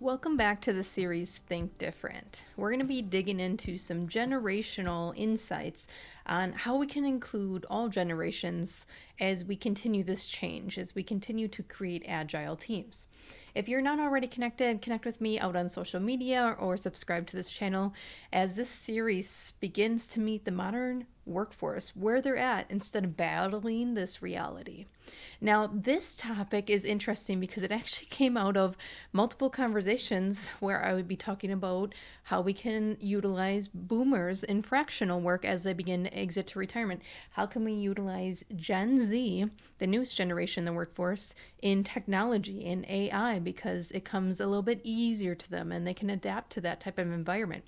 Welcome back to the series Think Different. We're going to be digging into some generational insights on how we can include all generations as we continue this change, as we continue to create agile teams. If you're not already connected, connect with me out on social media or subscribe to this channel as this series begins to meet the modern workforce where they're at instead of battling this reality. Now, this topic is interesting because it actually came out of multiple conversations where I would be talking about how we can utilize boomers in fractional work as they begin to exit to retirement. How can we utilize Gen Z, the newest generation in the workforce, in technology, in AI, because it comes a little bit easier to them and they can adapt to that type of environment.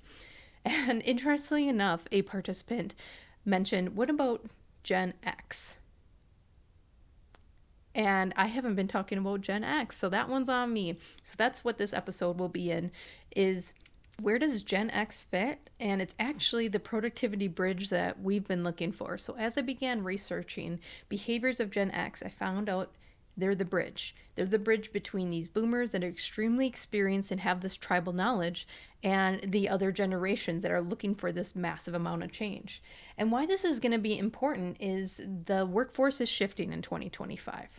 And interestingly enough, a participant mentioned, what about Gen X? And I haven't been talking about Gen X, so that one's on me. So that's what this episode will be in, is where does Gen X fit? And it's actually the productivity bridge that we've been looking for. So as I began researching behaviors of Gen X, I found out they're the bridge. They're the bridge between these boomers that are extremely experienced and have this tribal knowledge and the other generations that are looking for this massive amount of change. And why this is going to be important is the workforce is shifting in 2025.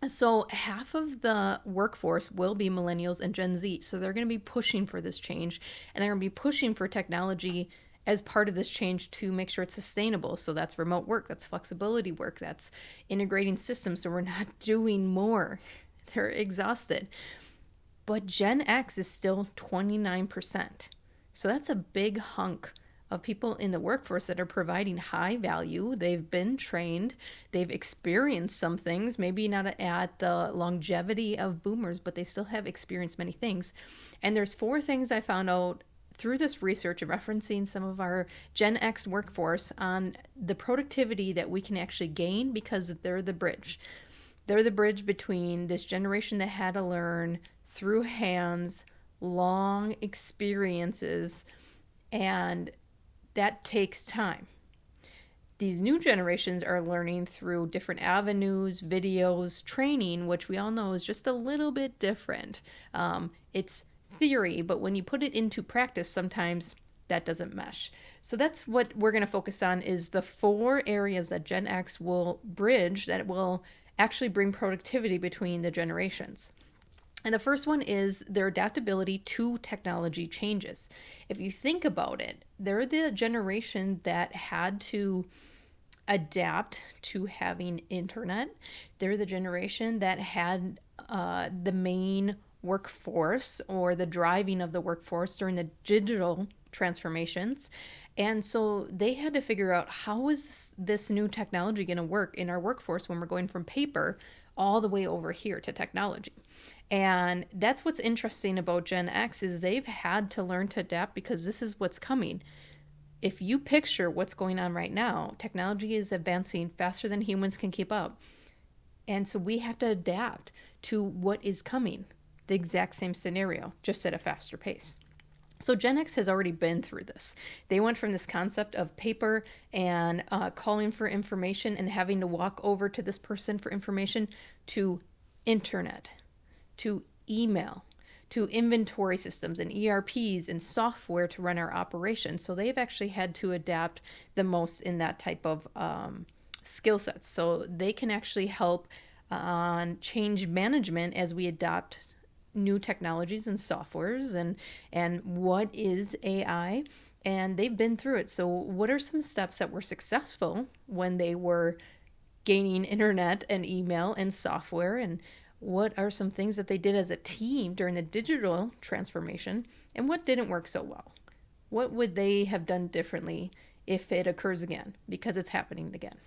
So half of the workforce will be millennials and Gen Z. So they're going to be pushing for this change, and they're going to be pushing for technology as part of this change to make sure it's sustainable. So that's remote work, that's flexibility work, that's integrating systems so we're not doing more. They're exhausted. But Gen X is still 29%. So that's a big hunk of people in the workforce that are providing high value. They've been trained, they've experienced some things, maybe not at the longevity of boomers, but they still have experienced many things. And there's 4 things I found out through this research and referencing some of our Gen X workforce on the productivity that we can actually gain because they're the bridge. They're the bridge between this generation that had to learn through hands, long experiences, and that takes time. These new generations are learning through different avenues, videos, training, which we all know is just a little bit different. It's theory, but when you put it into practice, sometimes that doesn't mesh. So that's what we're going to focus on, is the 4 areas that Gen X will bridge that will actually bring productivity between the generations. And the first one is their adaptability to technology changes. If you think about it, they're the generation that had to adapt to having internet. They're the generation that had the main workforce or the driving of the workforce during the digital transformations. And so they had to figure out, how is this new technology going to work in our workforce when we're going from paper all the way over here to technology. And that's what's interesting about Gen X, is they've had to learn to adapt because this is what's coming. If you picture what's going on right now, technology is advancing faster than humans can keep up. And so we have to adapt to what is coming, the exact same scenario, just at a faster pace. So Gen X has already been through this. They went from this concept of paper and calling for information and having to walk over to this person for information, to internet, to email, to inventory systems and ERPs and software to run our operations. So they've actually had to adapt the most in that type of skill sets. So they can actually help on change management as we adopt new technologies and softwares and what is AI, and they've been through it. So what are some steps that were successful when they were gaining internet and email and software, and what are some things that they did as a team during the digital transformation, and what didn't work so well? What would they have done differently if it occurs again, because it's happening again?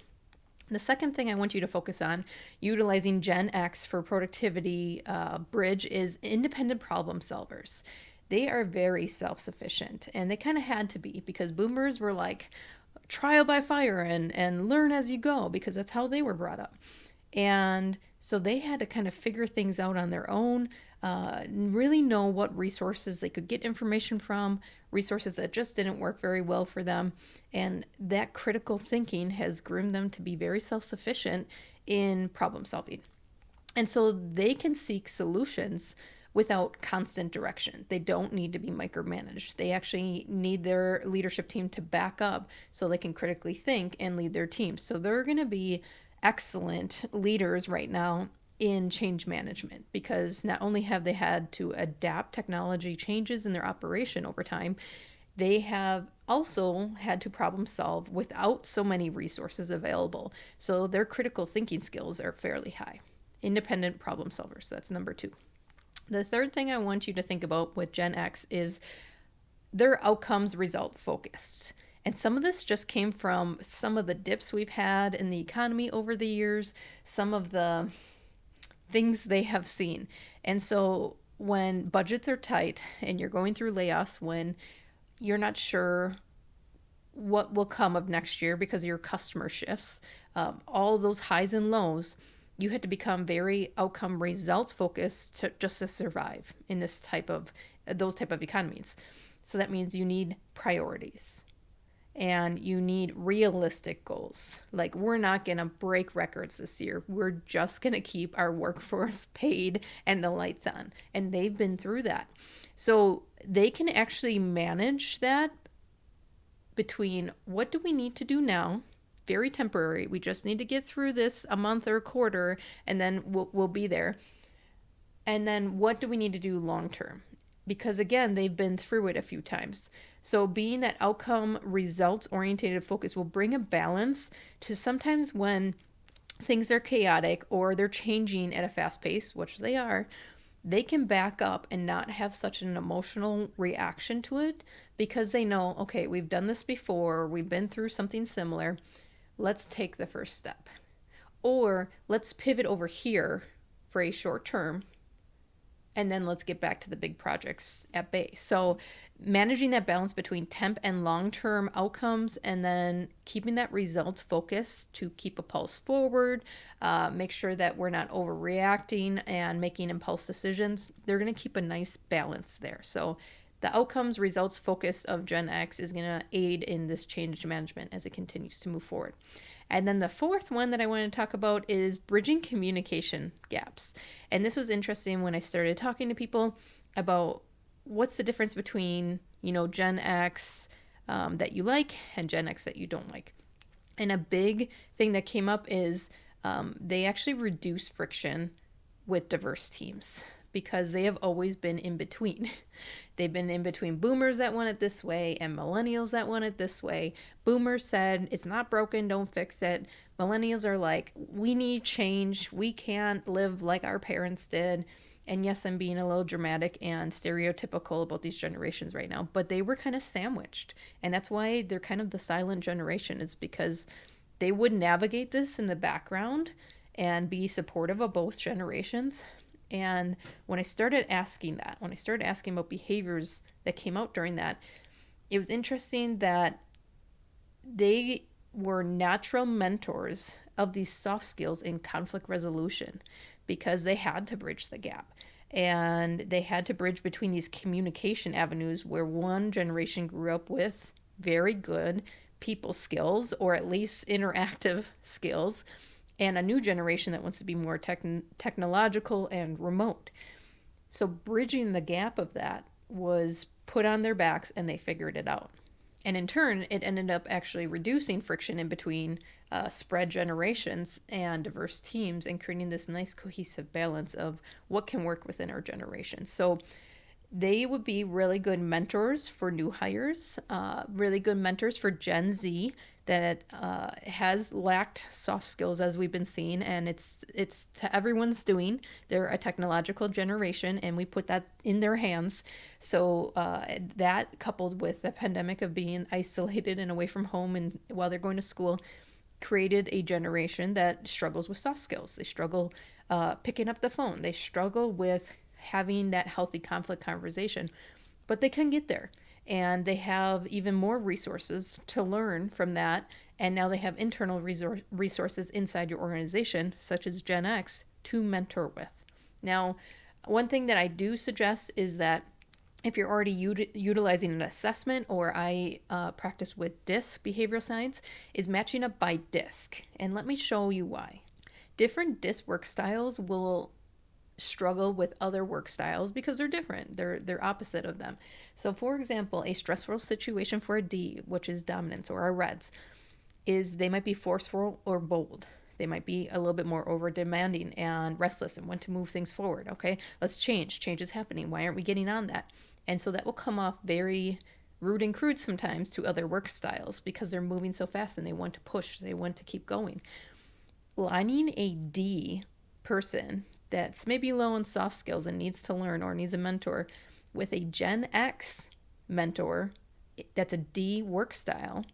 The second thing I want you to focus on, utilizing Gen X for productivity bridge, is independent problem solvers. They are very self-sufficient, and they kind of had to be, because boomers were like trial by fire and learn as you go, because that's how they were brought up. And so they had to kind of figure things out on their own, really know what resources they could get information from, resources that just didn't work very well for them. And that critical thinking has groomed them to be very self-sufficient in problem solving. And so they can seek solutions without constant direction. They don't need to be micromanaged. They actually need their leadership team to back up so they can critically think and lead their team. So they're going to be excellent leaders right now in change management, because not only have they had to adapt technology changes in their operation over time, they have also had to problem solve without so many resources available. So their critical thinking skills are fairly high. Independent problem solvers. That's number 2. The third thing I want you to think about with Gen X is their outcomes result focused. And some of this just came from some of the dips we've had in the economy over the years, some of the things they have seen. And so when budgets are tight and you're going through layoffs, when you're not sure what will come of next year because your customer shifts, all of those highs and lows, you had to become very outcome results focused just to survive in those type of economies. So that means you need priorities and you need realistic goals. Like, we're not going to break records this year. We're just going to keep our workforce paid and the lights on. And they've been through that. So they can actually manage that between what do we need to do now, very temporary. We just need to get through this a month or a quarter, and then we'll be there. And then what do we need to do long term? Because again, they've been through it a few times. So being that outcome results oriented focus will bring a balance to sometimes when things are chaotic or they're changing at a fast pace, which they are, they can back up and not have such an emotional reaction to it, because they know, okay, we've done this before, we've been through something similar. Let's take the first step. Or let's pivot over here for a short term, and then let's get back to the big projects at base. So managing that balance between temp and long-term outcomes, and then keeping that results focus to keep a pulse forward, make sure that we're not overreacting and making impulse decisions. They're going to keep a nice balance there. So the outcomes results focus of Gen X is going to aid in this change management as it continues to move forward. And then the fourth one that I want to talk about is bridging communication gaps. And this was interesting when I started talking to people about what's the difference between, Gen X that you like and Gen X that you don't like. And a big thing that came up is they actually reduce friction with diverse teams, because they have always been in between. They've been in between boomers that want it this way and millennials that want it this way. Boomers said, it's not broken, don't fix it. Millennials are like, we need change. We can't live like our parents did. And yes, I'm being a little dramatic and stereotypical about these generations right now, but they were kind of sandwiched. And that's why they're kind of the silent generation, is because they would navigate this in the background and be supportive of both generations. And when I started asking about behaviors that came out during that, it was interesting that they were natural mentors of these soft skills in conflict resolution, because they had to bridge the gap. And they had to bridge between these communication avenues where one generation grew up with very good people skills, or at least interactive skills, and a new generation that wants to be more technological and remote. So bridging the gap of that was put on their backs, and they figured it out. And in turn, it ended up actually reducing friction in between spread generations and diverse teams, and creating this nice cohesive balance of what can work within our generation. So they would be really good mentors for new hires, really good mentors for Gen Z that has lacked soft skills, as we've been seeing, and it's to everyone's doing. They're a technological generation, and we put that in their hands. So that, coupled with the pandemic of being isolated and away from home and while they're going to school, created a generation that struggles with soft skills. They struggle picking up the phone. They struggle with having that healthy conflict conversation, but they can get there. And they have even more resources to learn from that. And now they have internal resources inside your organization, such as Gen X, to mentor with. Now, one thing that I do suggest is that if you're already utilizing an assessment, or I practice with DISC, behavioral science, is matching up by DISC. And let me show you why. Different DISC work styles will struggle with other work styles because they're different. They're opposite of them. So for example, a stressful situation for a D, which is dominance, or our reds, is they might be forceful or bold. They might be a little bit more over demanding and restless and want to move things forward. Okay, let's change. Change is happening. Why aren't we getting on that? And so that will come off very rude and crude sometimes to other work styles because they're moving so fast and they want to push. They want to keep going. Lining a D person that's maybe low in soft skills and needs to learn or needs a mentor with a Gen X mentor that's a D work style,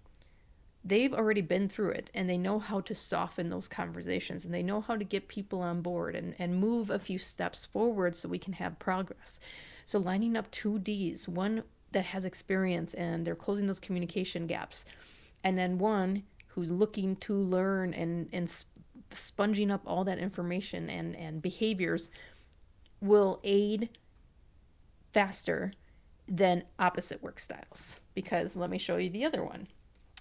they've already been through it and they know how to soften those conversations and they know how to get people on board and move a few steps forward so we can have progress. So lining up two Ds, one that has experience and they're closing those communication gaps, and then one who's looking to learn and sponging up all that information and behaviors, will aid faster than opposite work styles. Because let me show you the other one.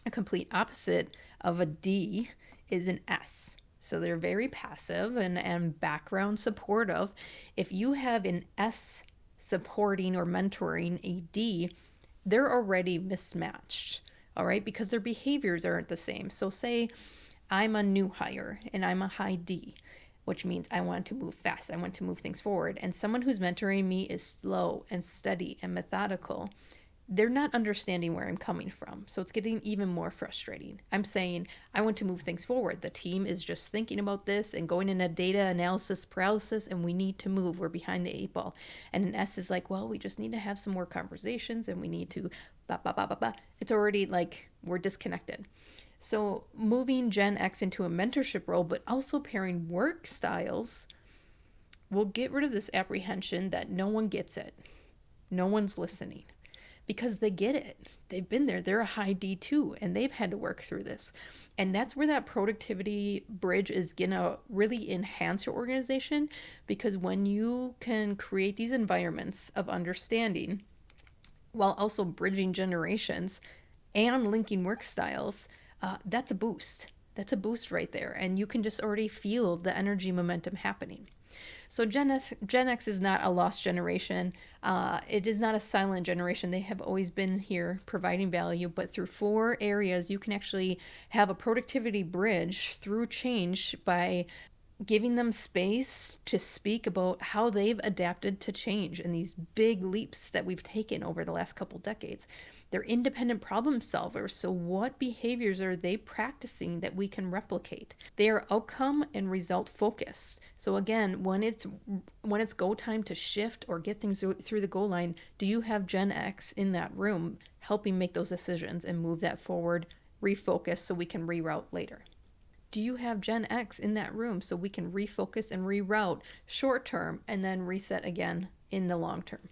A complete opposite of a D is an S. So they're very passive and background supportive. If you have an S supporting or mentoring a D, they're already mismatched, all right? Because their behaviors aren't the same. So say I'm a new hire and I'm a high D, which means I want to move fast. I want to move things forward. And someone who's mentoring me is slow and steady and methodical. They're not understanding where I'm coming from. So it's getting even more frustrating. I'm saying, I want to move things forward. The team is just thinking about this and going into data analysis paralysis, and we need to move. We're behind the 8 ball. And an S is like, well, we just need to have some more conversations and we need to blah, blah, blah, blah, blah. It's already like we're disconnected. So moving Gen X into a mentorship role, but also pairing work styles, will get rid of this apprehension that no one gets it. No one's listening. Because they get it. They've been there. They're a high D too, and they've had to work through this. And that's where that productivity bridge is going to really enhance your organization, because when you can create these environments of understanding while also bridging generations and linking work styles, that's a boost. That's a boost right there. And you can just already feel the energy momentum happening. So Gen X is not a lost generation. It is not a silent generation. They have always been here providing value, but through 4 areas, you can actually have a productivity bridge through change by giving them space to speak about how they've adapted to change and these big leaps that we've taken over the last couple decades. They're independent problem solvers, so what behaviors are they practicing that we can replicate? They are outcome and result focused. So again, when it's go time to shift or get things through the goal line, do you have Gen X in that room helping make those decisions and move that forward, refocus so we can reroute later? Do you have Gen X in that room so we can refocus and reroute short term and then reset again in the long term?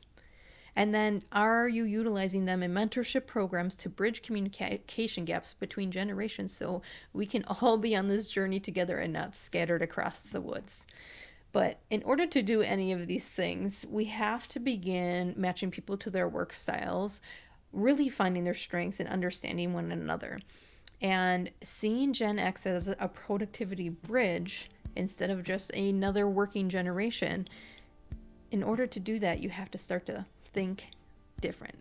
And then are you utilizing them in mentorship programs to bridge communication gaps between generations so we can all be on this journey together and not scattered across the woods? But in order to do any of these things, we have to begin matching people to their work styles, really finding their strengths and understanding one another. And seeing Gen X as a productivity bridge instead of just another working generation, in order to do that, you have to start to think different.